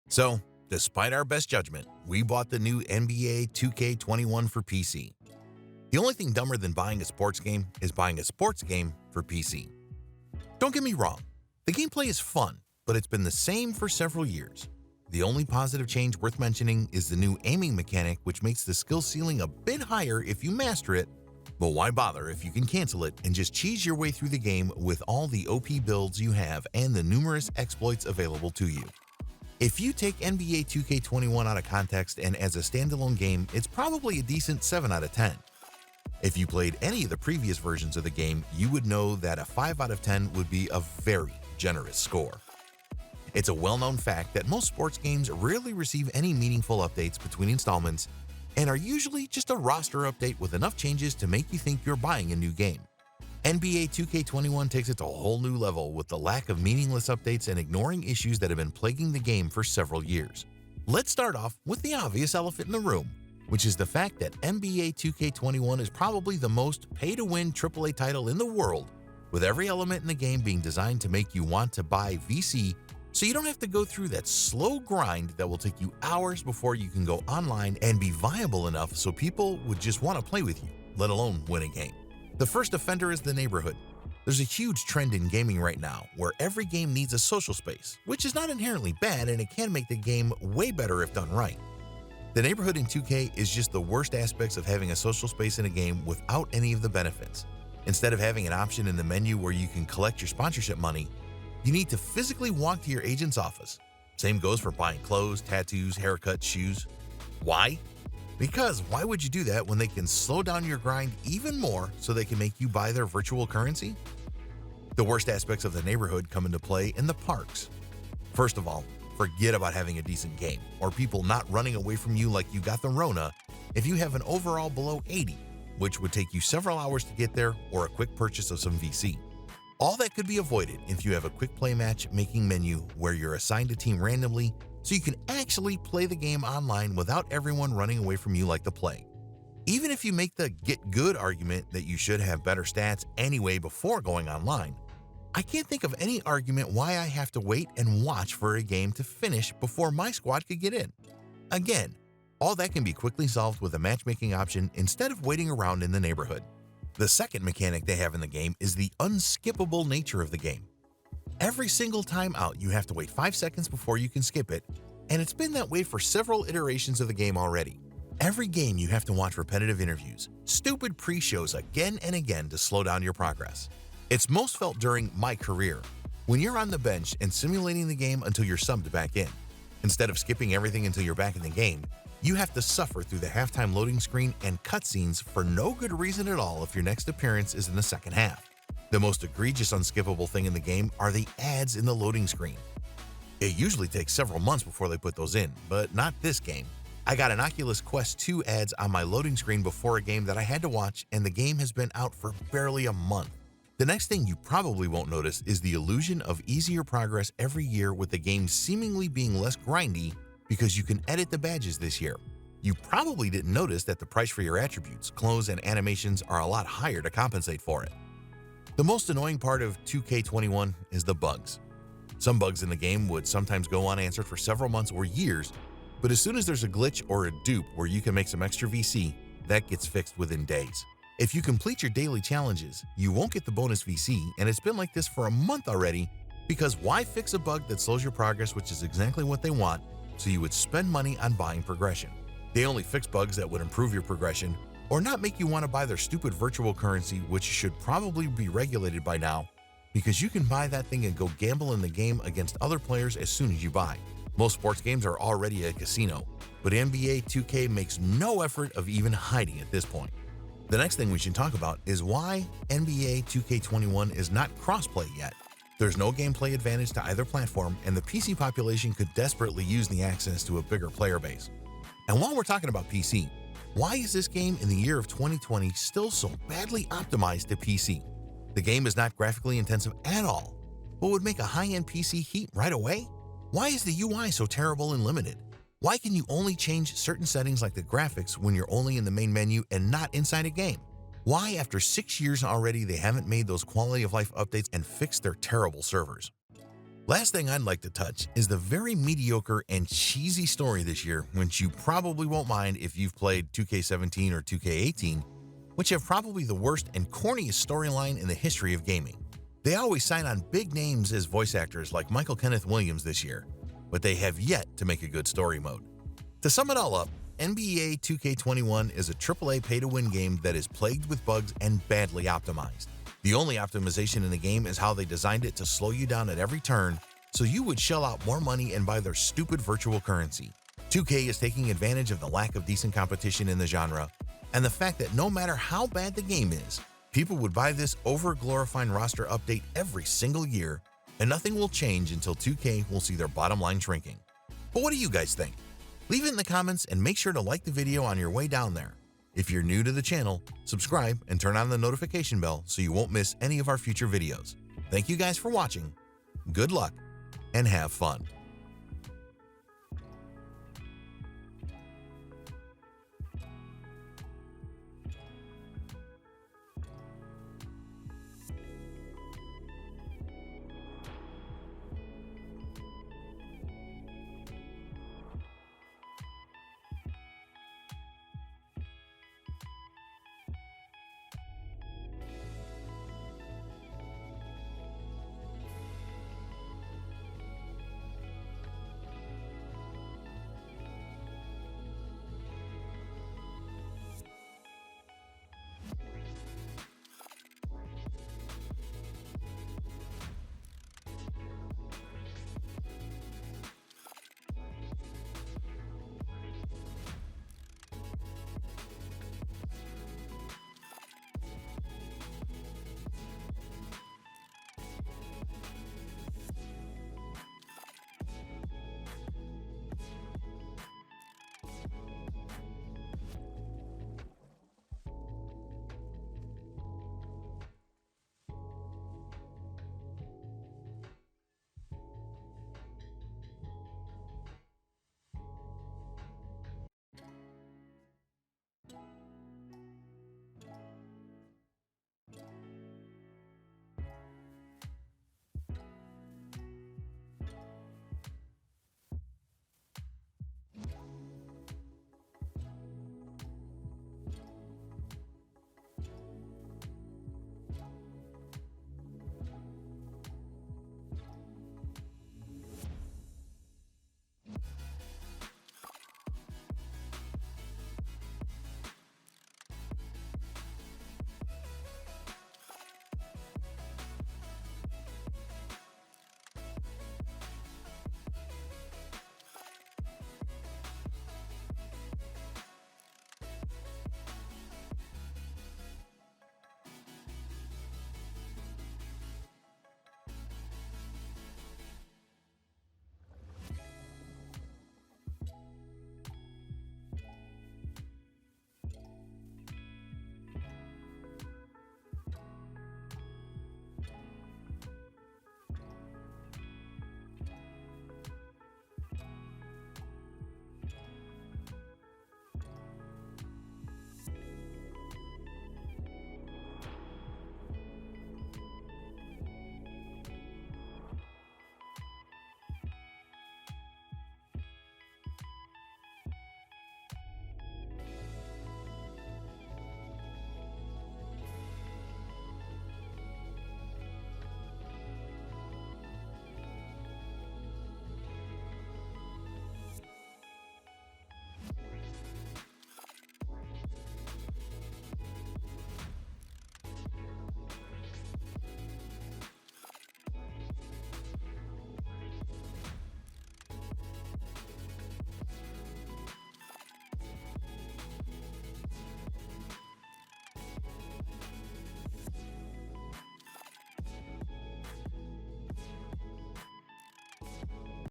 So, despite our best judgment, we bought the new NBA 2K21 for PC. The only thing dumber than buying a sports game is buying a sports game for PC. Don't get me wrong, the gameplay is fun, but it's been the same for several years. The only positive change worth mentioning is the new aiming mechanic, which makes the skill ceiling a bit higher if you master it, but why bother if you can cancel it and just cheese your way through the game with all the OP builds you have and the numerous exploits available to you. If you take NBA 2K21 out of context and as a standalone game, it's probably a decent 7 out of 10. If you played any of the previous versions of the game, you would know that a 5 out of 10 would be a very generous score. It's a well-known fact that most sports games rarely receive any meaningful updates between installments and are usually just a roster update with enough changes to make you think you're buying a new game. NBA 2K21 takes it to a whole new level with the lack of meaningless updates and ignoring issues that have been plaguing the game for several years. Let's start off with the obvious elephant in the room, which is the fact that NBA 2K21 is probably the most pay-to-win AAA title in the world, with every element in the game being designed to make you want to buy VC so you don't have to go through that slow grind that will take you hours before you can go online and be viable enough so people would just want to play with you, let alone win a game. The first offender is the neighborhood. There's a huge trend in gaming right now where every game needs a social space, which is not inherently bad and it can make the game way better if done right. The neighborhood in 2K is just the worst aspects of having a social space in a game without any of the benefits. Instead of having an option in the menu where you can collect your sponsorship money, you need to physically walk to your agent's office. Same goes for buying clothes, tattoos, haircuts, shoes. Why? Because why would you do that when they can slow down your grind even more so they can make you buy their virtual currency? The worst aspects of the neighborhood come into play in the parks. First of all, forget about having a decent game or people not running away from you like you got the Rona if you have an overall below 80, which would take you several hours to get there or a quick purchase of some VC. All that could be avoided if you have a quick play match making menu where you're assigned a team randomly so you can actually play the game online without everyone running away from you like the plague. Even if you make the get good argument that you should have better stats anyway before going online, I can't think of any argument why I have to wait and watch for a game to finish before my squad could get in. Again, all that can be quickly solved with a matchmaking option instead of waiting around in the neighborhood. The second mechanic they have in the game is the unskippable nature of the game. Every single time out, you have to wait 5 seconds before you can skip it, and it's been that way for several iterations of the game already. Every game you have to watch repetitive interviews, stupid pre-shows again and again to slow down your progress. It's most felt during my career, when you're on the bench and simulating the game until you're subbed back in. Instead of skipping everything until you're back in the game, you have to suffer through the halftime loading screen and cutscenes for no good reason at all if your next appearance is in the second half. The most egregious unskippable thing in the game are the ads in the loading screen. It usually takes several months before they put those in, but not this game. I got an Oculus Quest 2 ads on my loading screen before a game that I had to watch, and the game has been out for barely a month. The next thing you probably won't notice is the illusion of easier progress every year with the game seemingly being less grindy because you can edit the badges this year. You probably didn't notice that the price for your attributes, clothes, and animations are a lot higher to compensate for it. The most annoying part of 2K21 is the bugs. Some bugs in the game would sometimes go unanswered for several months or years, but as soon as there's a glitch or a dupe where you can make some extra VC, that gets fixed within days. If you complete your daily challenges, you won't get the bonus VC, and it's been like this for a month already because why fix a bug that slows your progress, which is exactly what they want, so you would spend money on buying progression. They only fix bugs that would improve your progression or not make you want to buy their stupid virtual currency, which should probably be regulated by now, because you can buy that thing and go gamble in the game against other players as soon as you buy. Most sports games are already a casino, but NBA 2K makes no effort of even hiding at this point. The next thing we should talk about is why NBA 2K21 is not crossplay yet. There's no gameplay advantage to either platform, and the PC population could desperately use the access to a bigger player base. And while we're talking about PC, why is this game in the year of 2020 still so badly optimized to PC? The game is not graphically intensive at all, but would make a high-end PC heat right away? Why is the UI so terrible and limited? Why can you only change certain settings like the graphics when you're only in the main menu and not inside a game? Why, after 6 years already, they haven't made those quality of life updates and fixed their terrible servers? Last thing I'd like to touch is the very mediocre and cheesy story this year, which you probably won't mind if you've played 2K17 or 2K18, which have probably the worst and corniest storyline in the history of gaming. They always sign on big names as voice actors like Michael Kenneth Williams this year, but they have yet to make a good story mode. To sum it all up, NBA 2K21 is a AAA pay-to-win game that is plagued with bugs and badly optimized. The only optimization in the game is how they designed it to slow you down at every turn, so you would shell out more money and buy their stupid virtual currency. 2K is taking advantage of the lack of decent competition in the genre, and the fact that no matter how bad the game is, people would buy this over-glorifying roster update every single year, and nothing will change until 2K will see their bottom line shrinking. But what do you guys think? Leave it in the comments and make sure to like the video on your way down there. If you're new to the channel, subscribe and turn on the notification bell so you won't miss any of our future videos. Thank you guys for watching. Good luck and have fun.